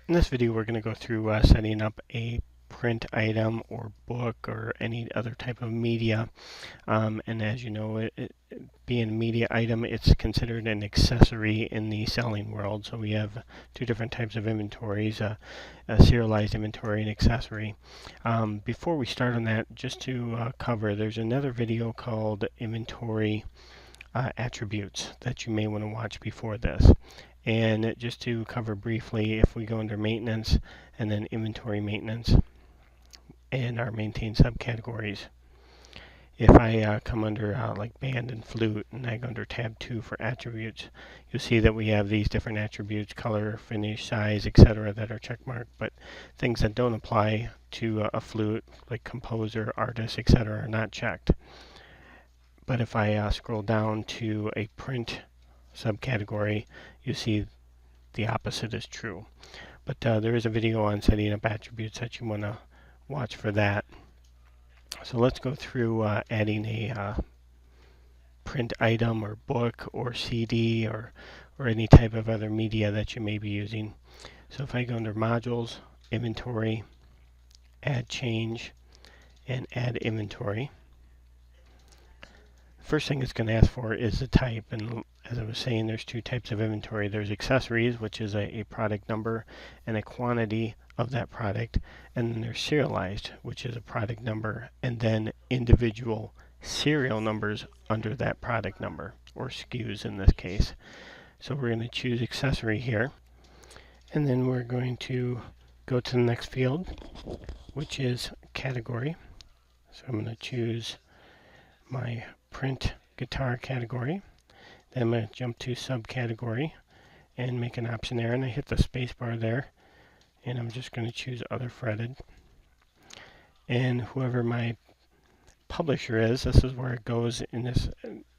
In this video, we're going to go through setting up a print item or book or any other type of media. And as you know, being a media item, it's considered an accessory in the selling world. So we have two different types of inventories, a serialized inventory and accessory. Before we start on that, just to cover, there's another video called Inventory Attributes that you may want to watch before this. And just to cover briefly, if we go under maintenance and then inventory maintenance and our maintain subcategories, if I come under like band and flute and I go under tab 2 for attributes, you'll see that we have these different attributes, color, finish, size, etc. that are checkmarked, but things that don't apply to a flute, like composer, artist, etc. are not checked. But if I scroll down to a print subcategory, you see the opposite is true. But there is a video on setting up attributes that you want to watch for that. So let's go through adding a print item or book or CD or any type of other media that you may be using. So if I go under modules, inventory, add change, and add inventory, first thing it's going to ask for is the type. And as I was saying, there's two types of inventory. There's accessories, which is a product number and a quantity of that product. And then there's serialized, which is a product number and then individual serial numbers under that product number, or SKUs in this case. So we're going to choose accessory here. And then we're going to go to the next field, which is category. So I'm going to choose my print guitar category. Then I'm going to jump to subcategory and make an option there, and I hit the space bar there, and I'm just going to choose other fretted. And whoever my publisher is, this is where it goes in this.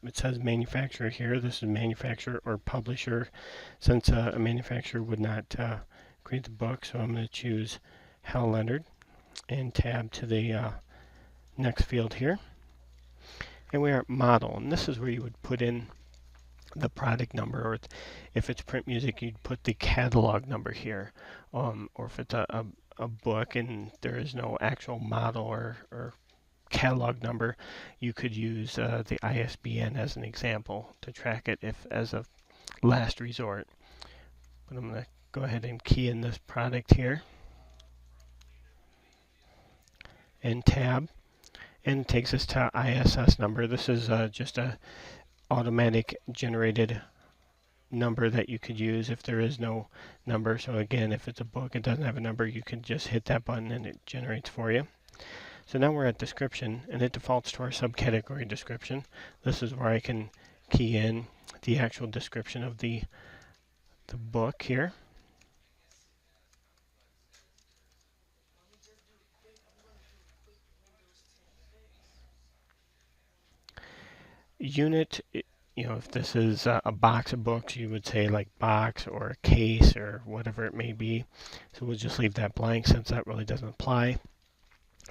It says manufacturer here. This is manufacturer or publisher, since a manufacturer would not create the book. So I'm going to choose Hal Leonard and tab to the next field here. And we are at model, and this is where you would put in the product number, or if it's print music, you'd put the catalog number here, or if it's a book and there is no actual model or catalog number, you could use the ISBN as an example to track it if as a last resort. But I'm going to go ahead and key in this product here and tab. And it takes us to ISS number. This is just a automatic generated number that you could use if there is no number. So again, if it's a book, it doesn't have a number, you can just hit that button and it generates for you. So now we're at description, and it defaults to our subcategory description. This is where I can key in the actual description of the book here. Unit, if this is a box of books, you would say like box or a case or whatever it may be. So we'll just leave that blank since that really doesn't apply.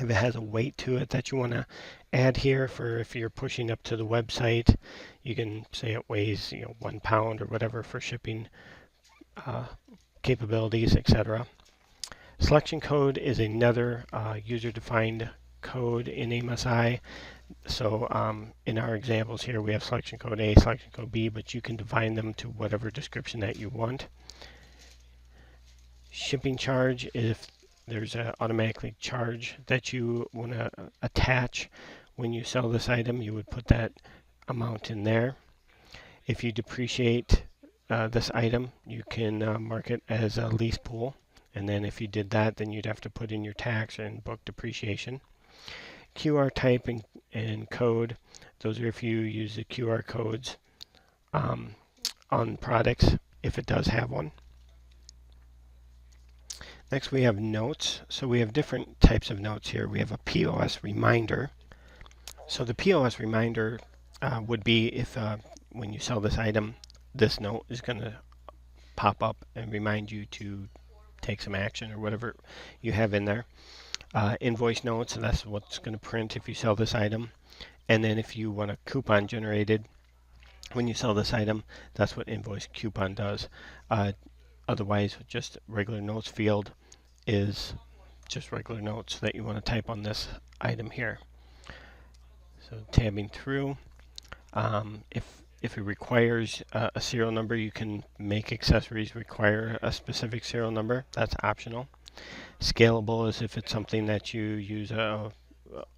If it has a weight to it that you want to add here, for if you're pushing up to the website, you can say it weighs 1 pound or whatever for shipping capabilities, etc. Selection code is another user-defined code in MSI. So in our examples here, we have selection code A, selection code B, but you can define them to whatever description that you want. Shipping charge, if there's an automatically charge that you want to attach when you sell this item, you would put that amount in there. If you depreciate this item, you can mark it as a lease pool. And then if you did that, then you'd have to put in your tax and book depreciation. QR type and code, those are if you use the QR codes on products, if it does have one. Next we have notes. So we have different types of notes here. We have a POS reminder. So the POS reminder would be if when you sell this item, this note is going to pop up and remind you to take some action or whatever you have in there. Invoice notes, and that's what's going to print if you sell this item. And then if you want a coupon generated when you sell this item, that's what invoice coupon does. Otherwise, just regular notes field is just regular notes that you want to type on this item here. So tabbing through, if it requires a serial number, you can make accessories require a specific serial number. That's optional. Scalable is if it's something that you use a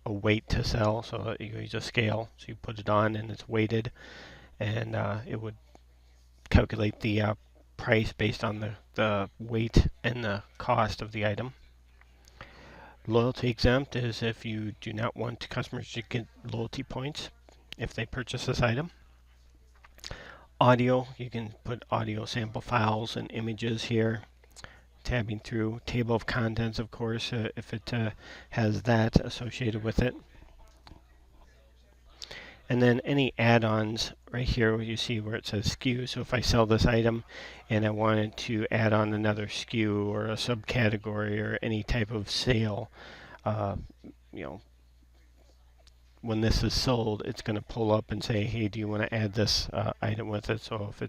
weight to sell, so you use a scale, so you put it on and it's weighted, and it would calculate the price based on the weight and the cost of the item. Loyalty exempt is if you do not want customers to get loyalty points if they purchase this item. Audio, you can put audio sample files and images here. Tabbing through. Table of contents, of course, if it has that associated with it. And then any add-ons right here where you see where it says SKU. So if I sell this item and I wanted to add on another SKU or a subcategory or any type of sale, you know, when this is sold, it's going to pull up and say, hey, do you want to add this item with it? So if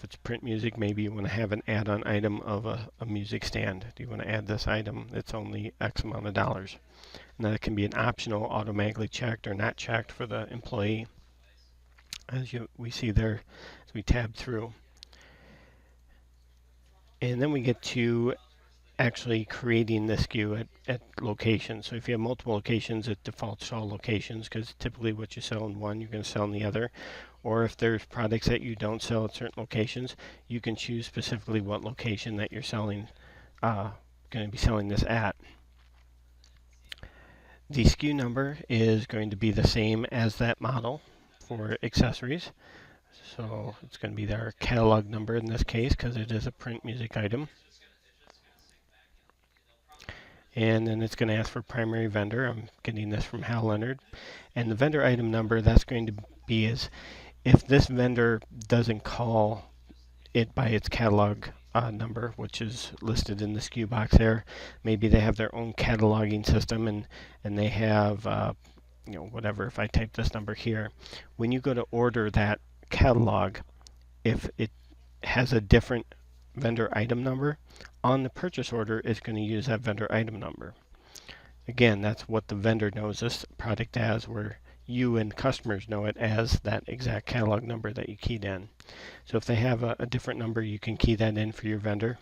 it's print music, maybe you want to have an add-on item of a music stand. Do you want to add this item? It's only X amount of dollars. And that can be an optional, automatically checked or not checked for the employee, as we see there as we tab through. And then we get to actually creating the SKU at locations. So if you have multiple locations, it defaults to all locations, because typically what you sell in one, you're going to sell in the other. Or if there's products that you don't sell at certain locations, you can choose specifically what location that you're selling, going to be selling this at. The SKU number is going to be the same as that model for accessories. So it's going to be our catalog number in this case, because it is a print music item. And then it's going to ask for primary vendor. I'm getting this from Hal Leonard. And the vendor item number, that's going to be is if this vendor doesn't call it by its catalog number, which is listed in the SKU box there. Maybe they have their own cataloging system, and they have, whatever. If I type this number here, when you go to order that catalog, if it has a different vendor item number, on the purchase order it's going to use that vendor item number. Again, that's what the vendor knows this product as, where you and customers know it as that exact catalog number that you keyed in. So if they have a different number, you can key that in for your vendor.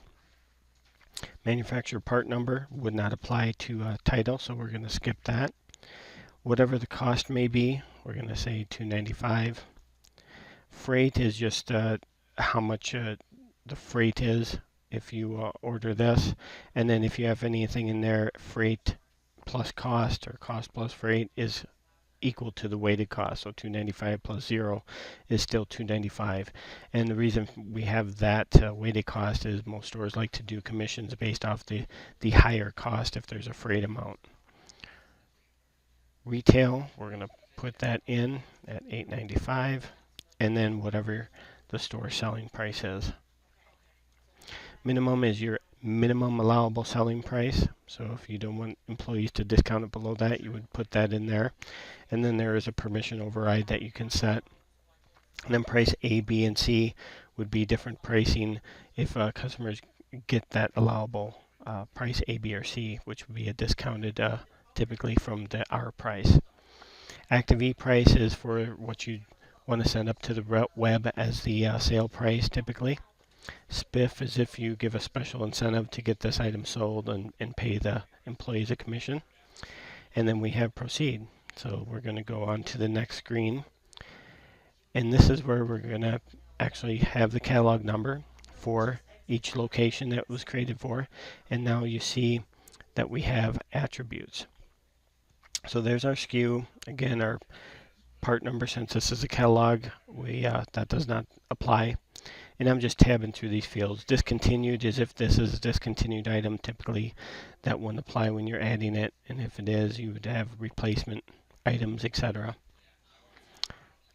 Manufacturer part number would not apply to title, so we're going to skip that. Whatever the cost may be, we're going to say $2.95. Freight is just how much the freight is if you order this. And then if you have anything in there, freight plus cost or cost plus freight is equal to the weighted cost. So $2.95 plus 0 is still $2.95. And the reason we have that weighted cost is most stores like to do commissions based off the higher cost if there's a freight amount. Retail, we're going to put that in at $8.95, and then whatever the store selling price is. Minimum is your minimum allowable selling price. So if you don't want employees to discount it below that, you would put that in there. And then there is a permission override that you can set. And then price A, B, and C would be different pricing if customers get that allowable price A, B, or C, which would be a discounted typically from the R price. Active E price is for what you want to send up to the web as the sale price typically. Spiff is if you give a special incentive to get this item sold and pay the employees a commission. And then we have proceed. So we're going to go on to the next screen. And this is where we're going to actually have the catalog number for each location that it was created for. And now you see that we have attributes. So there's our SKU. Again, our part number, since this is a catalog, that does not apply. And I'm just tabbing through these fields. Discontinued is if this is a discontinued item. Typically, that wouldn't apply when you're adding it. And if it is, you would have replacement items, etc.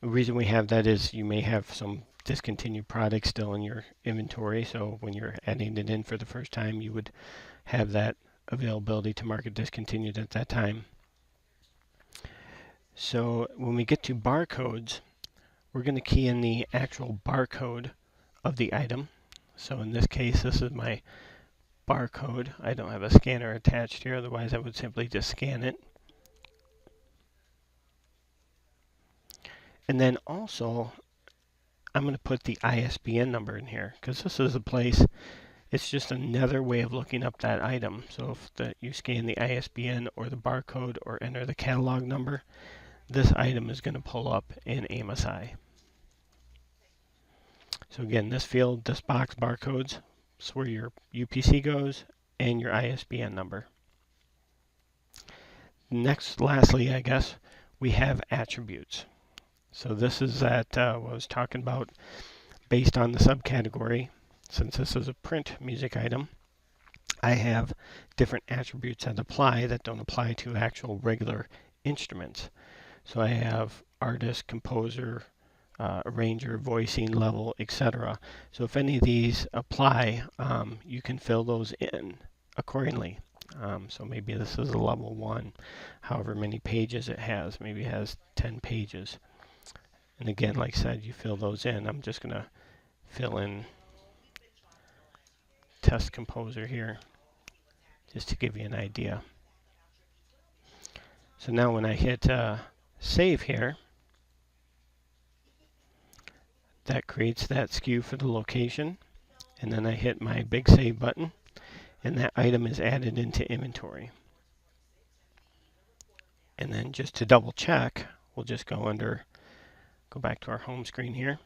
The reason we have that is you may have some discontinued products still in your inventory. So when you're adding it in for the first time, you would have that availability to mark it discontinued at that time. So when we get to barcodes, we're going to key in the actual barcode of the item. So in this case, this is my barcode. I don't have a scanner attached here, otherwise I would simply just scan it. And then also, I'm going to put the ISBN number in here, because this is a place, it's just another way of looking up that item. So if you scan the ISBN or the barcode or enter the catalog number, this item is going to pull up in AMOSI. So again, this field, this box, barcodes, is where your UPC goes and your ISBN number. Next, lastly, I guess, we have attributes. So this is that what I was talking about based on the subcategory. Since this is a print music item, I have different attributes that apply that don't apply to actual regular instruments. So I have artist, composer, arranger, voicing, level, etc. So if any of these apply, you can fill those in accordingly. So maybe this is a level 1, however many pages it has. Maybe it has 10 pages. And again, like I said, you fill those in. I'm just going to fill in test composer here, just to give you an idea. So now when I hit save here, that creates that SKU for the location. And then I hit my big save button, and that item is added into inventory. And then just to double check, we'll just go back to our home screen here,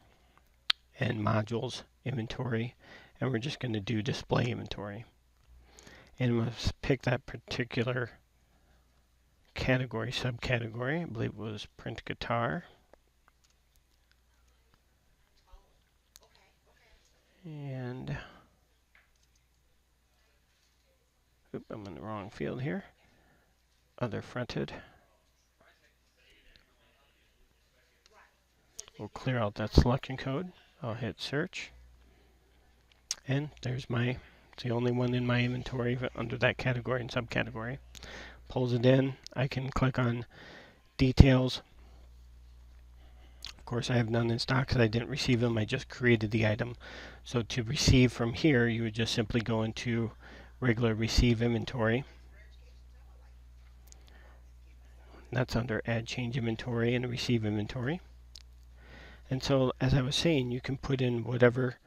and modules, inventory, and we're just going to do display inventory. And we'll pick that particular category, subcategory. I believe it was print guitar. And I'm in the wrong field here. Other fronted. We'll clear out that selection code. I'll hit search. And there's it's the only one in my inventory under that category and subcategory. Pulls it in. I can click on details. Of course, I have none in stock because I didn't receive them. I just created the item. So to receive from here, you would just simply go into regular receive inventory. That's under add change inventory and receive inventory. And so, as I was saying, you can put in whatever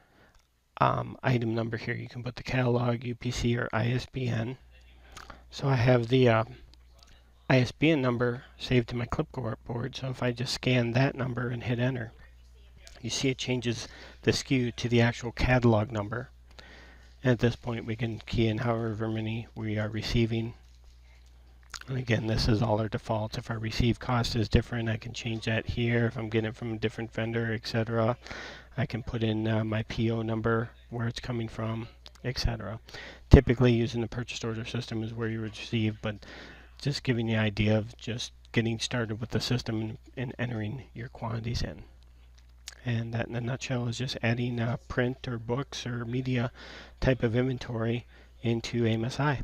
item number here. You can put the catalog, UPC, or ISBN. So I have the ISBN number saved to my clipboard. So if I just scan that number and hit enter, you see it changes the SKU to the actual catalog number. And at this point, we can key in however many we are receiving. And again, this is all our defaults. If our receive cost is different, I can change that here. If I'm getting it from a different vendor, etc., I can put in my PO number, where it's coming from, etc. Typically, using the purchase order system is where you would receive, but just giving you the idea of just getting started with the system and entering your quantities in. And that, in a nutshell, is just adding print or books or media type of inventory into AMOSI.